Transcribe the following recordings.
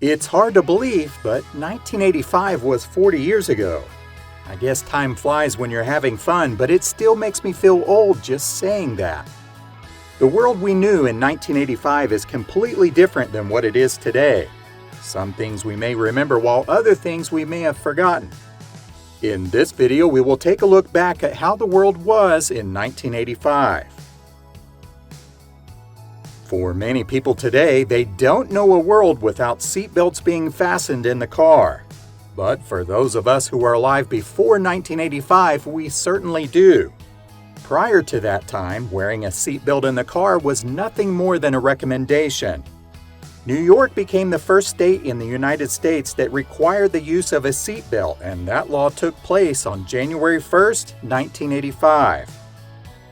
It's hard to believe, but 1985 was 40 years ago. I guess time flies when you're having fun, but it still makes me feel old just saying that. The world we knew in 1985 is completely different than what it is today. Some things we may remember while other things we may have forgotten. In this video, we will take a look back at how the world was in 1985. For many people today, they don't know a world without seatbelts being fastened in the car. But for those of us who are alive before 1985, we certainly do. Prior to that time, wearing a seatbelt in the car was nothing more than a recommendation. New York became the first state in the United States that required the use of a seatbelt, and that law took place on January 1st, 1985.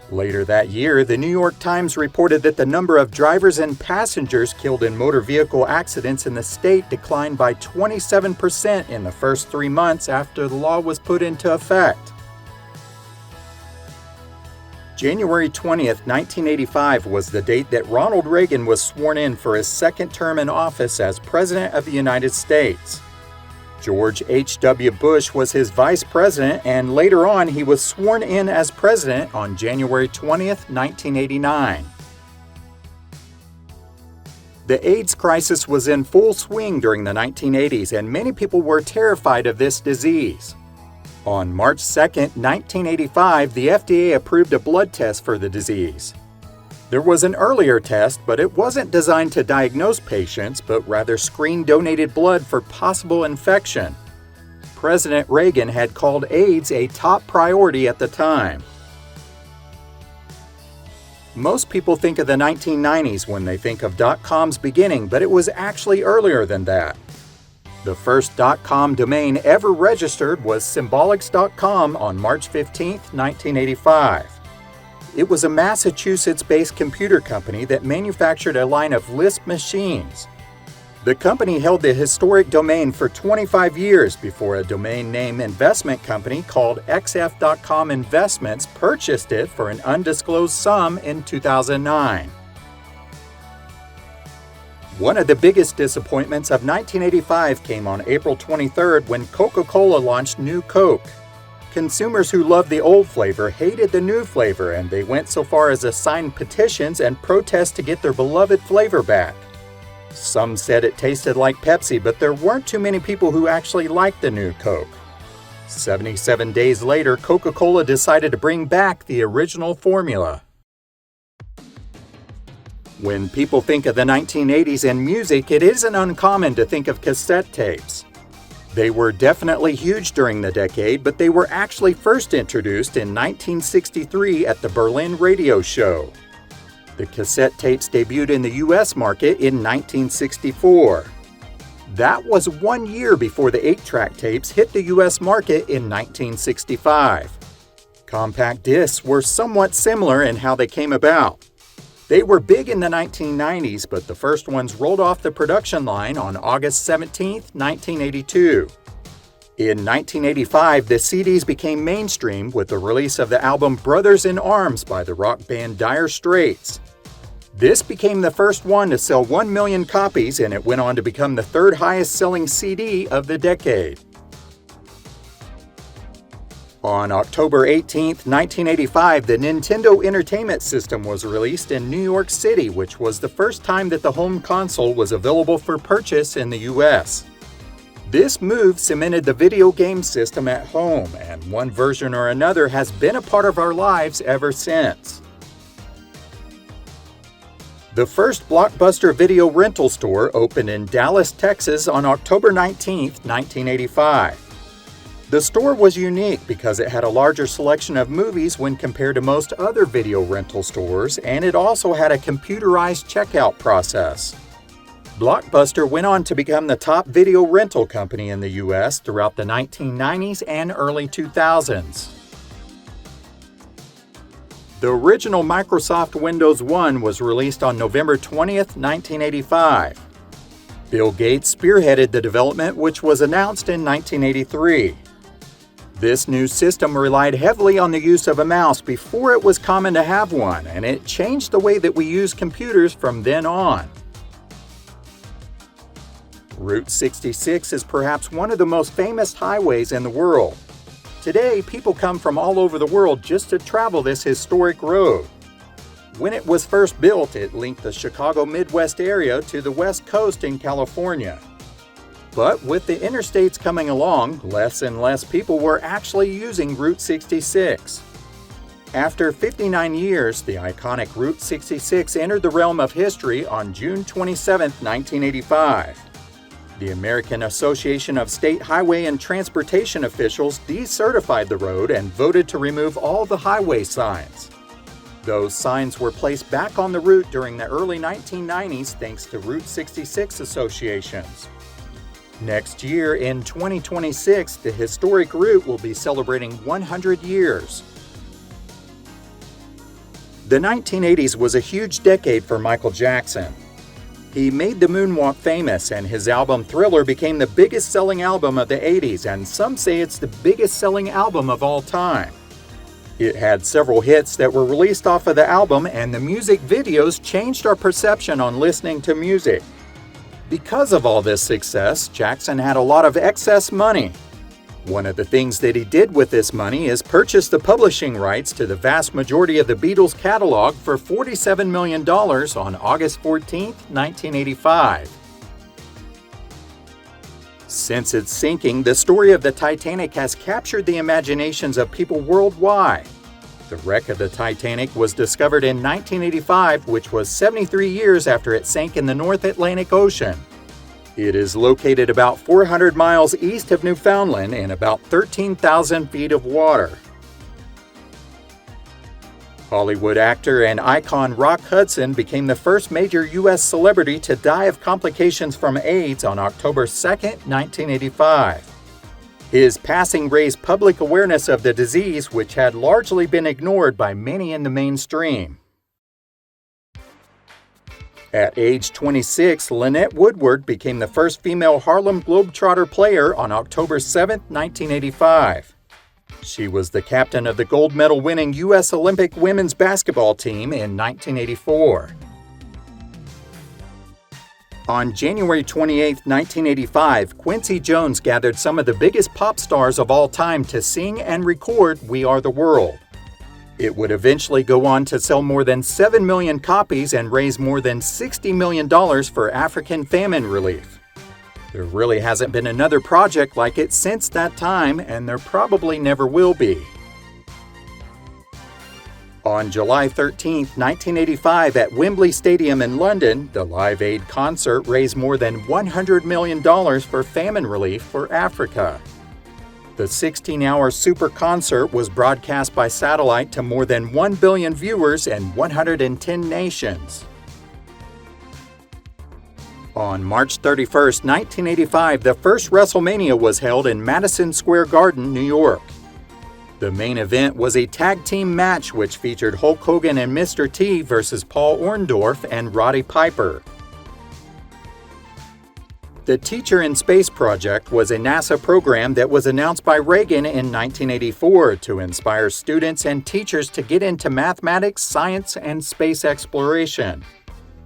Later that year, the New York Times reported that the number of drivers and passengers killed in motor vehicle accidents in the state declined by 27% in the first 3 months after the law was put into effect. January 20th, 1985 was the date that Ronald Reagan was sworn in for his second term in office as President of the United States. George H.W. Bush was his vice president, and later on he was sworn in as president on January 20th, 1989. The AIDS crisis was in full swing during the 1980s, and many people were terrified of this disease. On March 2, 1985, the FDA approved a blood test for the disease. There was an earlier test, but it wasn't designed to diagnose patients, but rather screen donated blood for possible infection. President Reagan had called AIDS a top priority at the time. Most people think of the 1990s when they think of .com's beginning, but it was actually earlier than that. The first .com domain ever registered was symbolics.com on March 15, 1985. It was a Massachusetts-based computer company that manufactured a line of Lisp machines. The company held the historic domain for 25 years before a domain name investment company called xf.com Investments purchased it for an undisclosed sum in 2009. One of the biggest disappointments of 1985 came on April 23rd when Coca-Cola launched New Coke. Consumers who loved the old flavor hated the new flavor, and they went so far as to sign petitions and protest to get their beloved flavor back. Some said it tasted like Pepsi, but there weren't too many people who actually liked the new Coke. 77 days later, Coca-Cola decided to bring back the original formula. When people think of the 1980s and music, it isn't uncommon to think of cassette tapes. They were definitely huge during the decade, but they were actually first introduced in 1963 at the Berlin Radio Show. The cassette tapes debuted in the U.S. market in 1964. That was 1 year before the 8-track tapes hit the U.S. market in 1965. Compact discs were somewhat similar in how they came about. They were big in the 1990s, but the first ones rolled off the production line on August 17, 1982. In 1985, the CDs became mainstream with the release of the album Brothers in Arms by the rock band Dire Straits. This became the first one to sell 1 million copies, and it went on to become the third highest-selling CD of the decade. On October 18, 1985, the Nintendo Entertainment System was released in New York City, which was the first time that the home console was available for purchase in the U.S. This move cemented the video game system at home, and one version or another has been a part of our lives ever since. The first Blockbuster video rental store opened in Dallas, Texas on October 19, 1985. The store was unique because it had a larger selection of movies when compared to most other video rental stores, and it also had a computerized checkout process. Blockbuster went on to become the top video rental company in the U.S. throughout the 1990s and early 2000s. The original Microsoft Windows 1 was released on November 20th, 1985. Bill Gates spearheaded the development, which was announced in 1983. This new system relied heavily on the use of a mouse before it was common to have one, and it changed the way that we use computers from then on. Route 66 is perhaps one of the most famous highways in the world. Today, people come from all over the world just to travel this historic road. When it was first built, it linked the Chicago Midwest area to the West Coast in California. But with the interstates coming along, less and less people were actually using Route 66. After 59 years, the iconic Route 66 entered the realm of history on June 27, 1985. The American Association of State Highway and Transportation Officials decertified the road and voted to remove all the highway signs. Those signs were placed back on the route during the early 1990s thanks to Route 66 associations. Next year, in 2026, the historic route will be celebrating 100 years. The 1980s was a huge decade for Michael Jackson. He made the moonwalk famous, and his album Thriller became the biggest-selling album of the 80s, and some say it's the biggest-selling album of all time. It had several hits that were released off of the album, and the music videos changed our perception on listening to music. Because of all this success, Jackson had a lot of excess money. One of the things that he did with this money is purchase the publishing rights to the vast majority of the Beatles' catalog for $47 million on August 14, 1985. Since its sinking, the story of the Titanic has captured the imaginations of people worldwide. The wreck of the Titanic was discovered in 1985, which was 73 years after it sank in the North Atlantic Ocean. It is located about 400 miles east of Newfoundland in about 13,000 feet of water. Hollywood actor and icon Rock Hudson became the first major U.S. celebrity to die of complications from AIDS on October 2, 1985. His passing raised public awareness of the disease, which had largely been ignored by many in the mainstream. At age 26, Lynette Woodward became the first female Harlem Globetrotter player on October 7, 1985. She was the captain of the gold medal-winning U.S. Olympic women's basketball team in 1984. On January 28, 1985, Quincy Jones gathered some of the biggest pop stars of all time to sing and record We Are the World. It would eventually go on to sell more than 7 million copies and raise more than $60 million for African famine relief. There really hasn't been another project like it since that time, and there probably never will be. On July 13, 1985, at Wembley Stadium in London, the Live Aid concert raised more than $100 million for famine relief for Africa. The 16-hour super concert was broadcast by satellite to more than 1 billion viewers in 110 nations. On March 31, 1985, the first Wrestlemania was held in Madison Square Garden, New York. The main event was a tag team match which featured Hulk Hogan and Mr. T versus Paul Orndorff and Roddy Piper. The Teacher in Space project was a NASA program that was announced by Reagan in 1984 to inspire students and teachers to get into mathematics, science, and space exploration.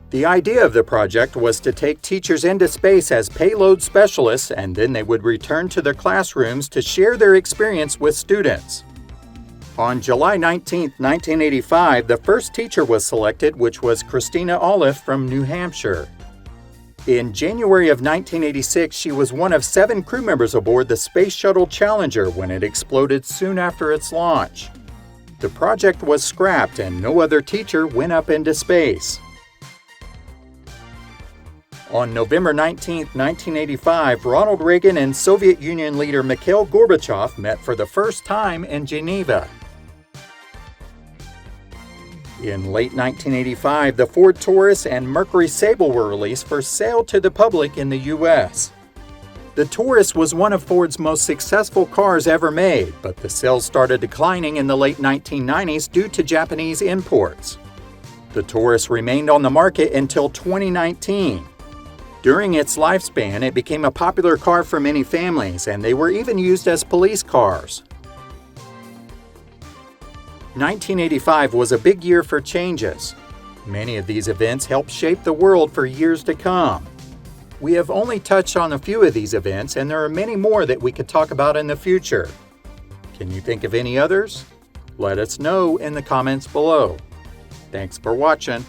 The idea of the project was to take teachers into space as payload specialists, and then they would return to their classrooms to share their experience with students. On July 19, 1985, the first teacher was selected, which was Christina Olive from New Hampshire. In January of 1986, she was one of 7 crew members aboard the Space Shuttle Challenger when it exploded soon after its launch. The project was scrapped and no other teacher went up into space. On November 19, 1985, Ronald Reagan and Soviet Union leader Mikhail Gorbachev met for the first time in Geneva. In late 1985, the Ford Taurus and Mercury Sable were released for sale to the public in the U.S. The Taurus was one of Ford's most successful cars ever made, but the sales started declining in the late 1990s due to Japanese imports. The Taurus remained on the market until 2019. During its lifespan, it became a popular car for many families, and they were even used as police cars. 1985 was a big year for changes. Many of these events helped shape the world for years to come. We have only touched on a few of these events, and there are many more that we could talk about in the future. Can you think of any others? Let us know in the comments below. Thanks for watching.